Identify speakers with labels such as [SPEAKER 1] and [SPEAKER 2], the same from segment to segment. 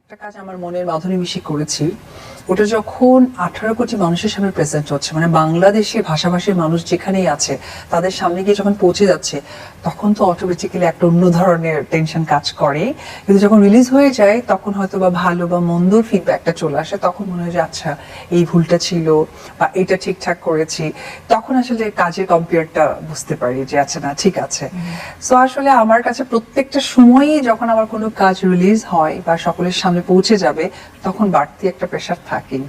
[SPEAKER 1] একটা কাজ আমার মনের মাধুরী মিশি করেছি, ওটা যখন 18 কোটি মানুষের সামনে প্রেজেন্ট হচ্ছে, মানে বাংলাদেশের ভাষাভাষীর মানুষ যেখানেই আছে তাদের সামনে গিয়ে যখন পৌঁছে যাচ্ছে, তখন তো অটোমেটিক্যালি একটা অন্য ধরনের টেনশন কাজ করে। কিন্তু যখন রিলিজ হয়ে যায় তখন হয়তো বা ভালো বা মন্দর ফিডব্যাকটা চলে আসে, তখন মনে হয় যে আচ্ছা এই ভুলটা ছিল বা এটা ঠিকঠাক করেছি, তখন আসলে কাজের কম্পেয়ারটা বুঝতে পারি যে আচ্ছা না ঠিক আছে। সো আসলে আমার কাছে প্রত্যেকটা সময়ই যখন আমার কোনো কাজ রিলিজ হয় বা সকলের সামনে পৌঁছে যাবে, তখন বাড়তি একটা প্রেশার থাকেই।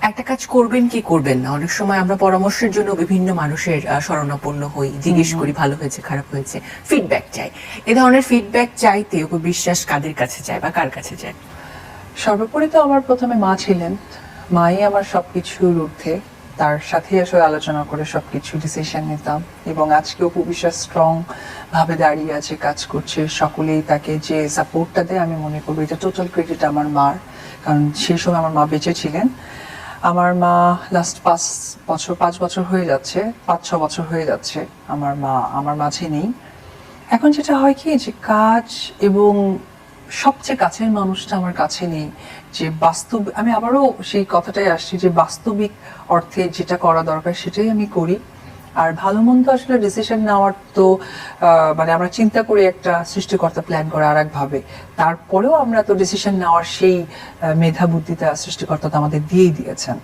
[SPEAKER 2] একটা কাজ করবেন কি করবেন না, অনেক সময় আমরা পরামর্শের জন্য বিভিন্ন মানুষের শরণাপন্ন হই, জিজ্ঞেস করি ভালো হয়েছে খারাপ হয়েছে, ফিডব্যাক চাই। এ ধরনের ফিডব্যাক চাইতে বিশ্বাস কাদের কাছে যায় বা কার কাছে যায়?
[SPEAKER 1] সর্বোপরি তো আমার প্রথমে মা ছিলেন, মাই আমার সবকিছুর ঊর্ধ্বে, তার সাথে আসলে আলোচনা করে সবকিছু ডিসিশন নিতাম। এবং আজকে অপু বিশ্বাস স্ট্রং ভাবে দাঁড়িয়ে আছে, কাজ করছে, সকলেই তাকে যে সাপোর্টটা দেয় আমি মনে করবো এটা টোটাল ক্রেডিট আমার মার। কারণ সেই সময় আমার মা বেঁচে ছিলেন। আমার মা লাস্ট 5 বছর হয়ে যাচ্ছে, 5-6 বছর হয়ে যাচ্ছে আমার মা আমার মাঝে নেই। এখন যেটা হয় কি যে কাজ এবং সবচেয়ে কাছের মানুষটা আমার কাছে নেই, যে বাস্তব আমি আবারও সেই কথাটাই আসছি যে বাস্তবিক অর্থে যেটা করা দরকার সেটাই আমি করি। আর ভালো মন্দ আসলে ডিসিশন নেওয়ার তো মানে আমরা চিন্তা করি একটা, সৃষ্টিকর্তা প্ল্যান করে আর একভাবে, তারপরেও আমরা তো ডিসিশন নেওয়ার সেই মেধা বুদ্ধিটা সৃষ্টিকর্তা তো আমাদের দিয়েই দিয়েছেন।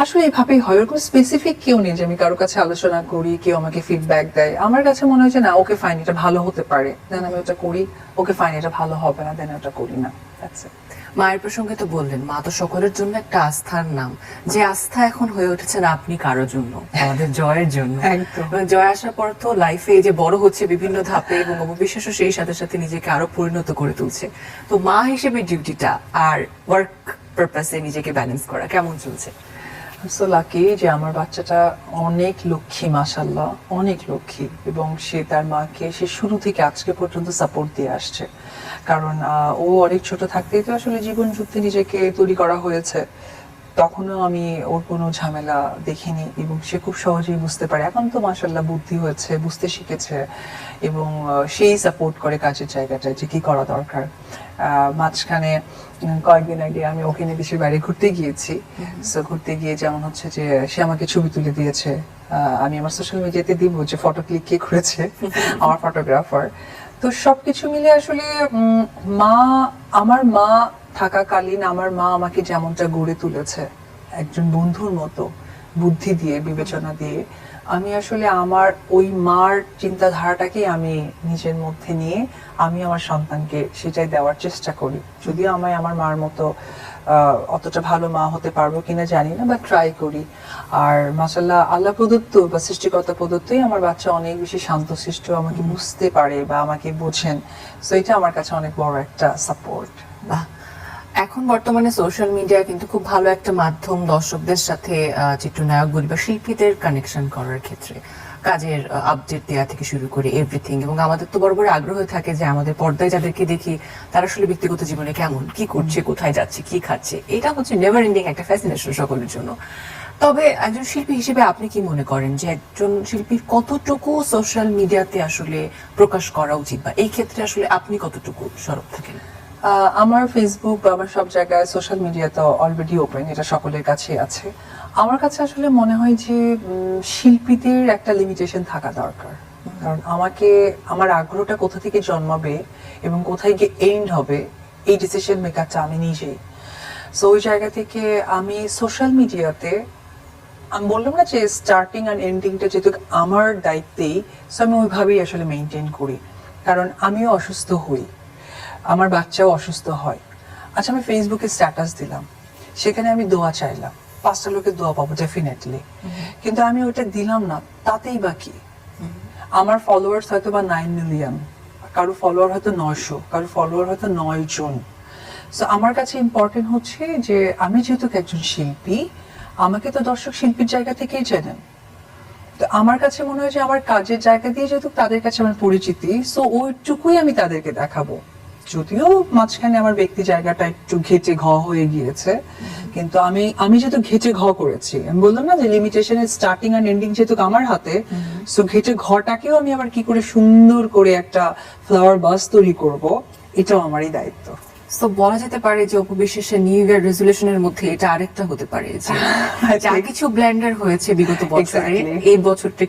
[SPEAKER 1] আসলে এইভাবেই হয়, ওরকম স্পেসিফিক কেউ নেই যে আমি কারোর কাছে আলোচনা করি, কেউ আমাকে ফিডব্যাক দেয়। আমার কাছে মনে হয় যে না ওকে ফাইন, এটা ভালো হতে পারে, দেন আমি ওটা করি। ওকে ফাইন, এটা ভালো হবে না, দেন ওটা করি না।
[SPEAKER 2] মায়ের প্রসঙ্গে তো বললেন, মা তো সকলের জন্য একটা আস্থার নাম, যে আস্থা এখন হয়ে উঠেছেন আপনি কারোর জন্য, আমাদের জয়ের জন্য।
[SPEAKER 1] একদম।
[SPEAKER 2] এবং জয় আসার পর তো লাইফে যে বড় হচ্ছে বিভিন্ন ধাপে, এবং অবিশ্বাসও সেই সাথে সাথে নিজেকে আরো পরিণত করে তুলছে। তো মা হিসেবে ডিউটিটা আর ওয়ার্ক পারপাসে নিজেকে ব্যালেন্স করা কেমন চলছে?
[SPEAKER 1] সো লাকি যে আমার বাচ্চাটা অনেক লক্ষ্মী, মাশাআল্লাহ অনেক লক্ষ্মী, এবং সে তার মাকে সে শুরু থেকে আজকে পর্যন্ত সাপোর্ট দিয়ে আসছে। কারণ ও অনেক ছোট থাকতেই তো আসলে জীবন যুদ্ধে নিজেকে তৈরি করা হয়েছে, তখনও আমি ওর কোনো ঝামেলা দেখিনি, এবং সে খুব সহজেই বুঝতে পারে। এখন তো মাশাআল্লাহ বুদ্ধি হয়েছে, বুঝতে শিখেছে, এবং সেই সাপোর্ট করে কাজের জায়গাটায় যে কি করা দরকার। মাঝখানে কয়েকদিন আগে আমি ওকে নিয়ে দেশের বাইরে ঘুরতে গিয়েছি। সো ঘুরতে গিয়ে যেমন হচ্ছে যে সে আমাকে ছবি তুলে দিয়েছে, আমি আমার সোশ্যাল মিডিয়াতে দিব যে ফটো ক্লিক কে করেছে, আমার ফটোগ্রাফার। তো সবকিছু মিলে আসলে আমার মা থাকাকালীন আমার মা আমাকে যেমনটা গড়ে তুলেছে একজন বন্ধুর মতো, বুদ্ধি দিয়ে, বিবেচনা দিয়ে, আমি আসলে আমার ওই মার চিন্তাধারাটাকে আমি নিজের মধ্যে নিয়ে আমি আমার সন্তানকে সেটাই দেওয়ার চেষ্টা করি। যদিও আমায় আমার মার মতো অতটা ভালো মা হতে পারবো কিনা জানি না, বা ট্রাই করি। আর মাশাআল্লাহ আল্লাহ প্রদত্ত বা সৃষ্টিকর্তা প্রদত্তই আমার বাচ্চা অনেক বেশি শান্তশিষ্ট, আমাকে বুঝতে পারে বা আমাকে বোঝেন। সো এটা আমার কাছে অনেক বড় একটা সাপোর্ট।
[SPEAKER 2] বাহ, এখন বর্তমানে সোশ্যাল মিডিয়া কিন্তু খুব ভালো একটা মাধ্যম দর্শকদের সাথে চিত্রনায়ক বলি বা শিল্পীদের কানেকশন করার ক্ষেত্রে, কাজের আপডেট দেওয়া থেকে শুরু করে এভরিথিং। এবং আমাদের তো বড় বড় আগ্রহ থাকে যে আমাদের পর্দায় যাদেরকে দেখি তারা আসলে ব্যক্তিগত জীবনে কেমন, কি করছে, কোথায় যাচ্ছে, কি খাচ্ছে, এটা হচ্ছে নেভার এন্ডিং একটা ফ্যাসিনেশন সকলের জন্য। তবে একজন শিল্পী হিসেবে আপনি কি মনে করেন যে একজন শিল্পীর কতটুকু সোশ্যাল মিডিয়াতে আসলে প্রকাশ করা উচিত, বা এই ক্ষেত্রে আসলে আপনি কতটুকু সরব থাকেন?
[SPEAKER 1] আমার ফেসবুক বা আমার সব জায়গায় সোশ্যাল মিডিয়া তো অলরেডি ওপেন, এটা সকলের কাছেই আছে। আমার কাছে আসলে মনে হয় যে শিল্পীদের একটা লিমিটেশন থাকা দরকার। কারণ আমার আগ্রহটা কোথা থেকে জন্মাবে এবং কোথায় গিয়ে এন্ড হবে, এই ডিসিশন মেকারটা আমি নিজেই। সো ওই জায়গা থেকে আমি সোশ্যাল মিডিয়াতে, আমি বললাম না যে স্টার্টিং আর এন্ডিংটা যেহেতু আমার দায়িত্বেই, সো আমি ওইভাবেই আসলে মেনটেন করি। কারণ আমিও অসুস্থ হই, আমার বাচ্চাও অসুস্থ হয়। আচ্ছা আমি ফেসবুকে স্ট্যাটাস দিলাম, সেখানে আমি দোয়া চাইলাম, 5টা লোকের দোয়া পাবো ডেফিনেটলি, কিন্তু আমি ওইটা দিলাম না, তাতেই বা কি? আমার ফলোয়ার্স হয়তো বা 9 মিলিয়ন, কারো ফলোয়ার হয়তো 900, কারো ফলোয়ার হয়তো 9 জন। সো আমার কাছে ইম্পর্টেন্ট হচ্ছে যে আমি যেহেতু একজন শিল্পী, আমাকে তো দর্শক শিল্পীর জায়গা থেকেই চেনেন। তো আমার কাছে মনে হয় যে আমার কাজের জায়গা দিয়ে যেহেতু তাদের কাছে আমার পরিচিতি, সো ওইটুকুই আমি তাদেরকে দেখাবো। যদিও মাঝখানে আমার ব্যক্তি জায়গাটা একটু ঘেটে ঘ হয়ে গিয়েছে, কিন্তু আমি যেহেতু ঘেটে ঘ করেছি, আমি বললাম না যে লিমিটেশনের স্টার্টিং আর এন্ডিং যেহেতু আমার হাতে, সো ঘেটে ঘটাকেও আমি আবার কি করে সুন্দর করে একটা ফ্লাওয়ার বাস তৈরি করব, এটাও আমারই দায়িত্ব।
[SPEAKER 2] তো বলা যেতে পারে যে উপবিশ্বাসের নিউ ইয়ার রেজুলেশনের মধ্যে এটা আরেকটা হতে পারে যে
[SPEAKER 1] I
[SPEAKER 2] যা
[SPEAKER 1] think-
[SPEAKER 2] কিছু ব্ল্যান্ডার হয়েছে বিগত বছরে
[SPEAKER 1] Exactly.
[SPEAKER 2] এই বছরটা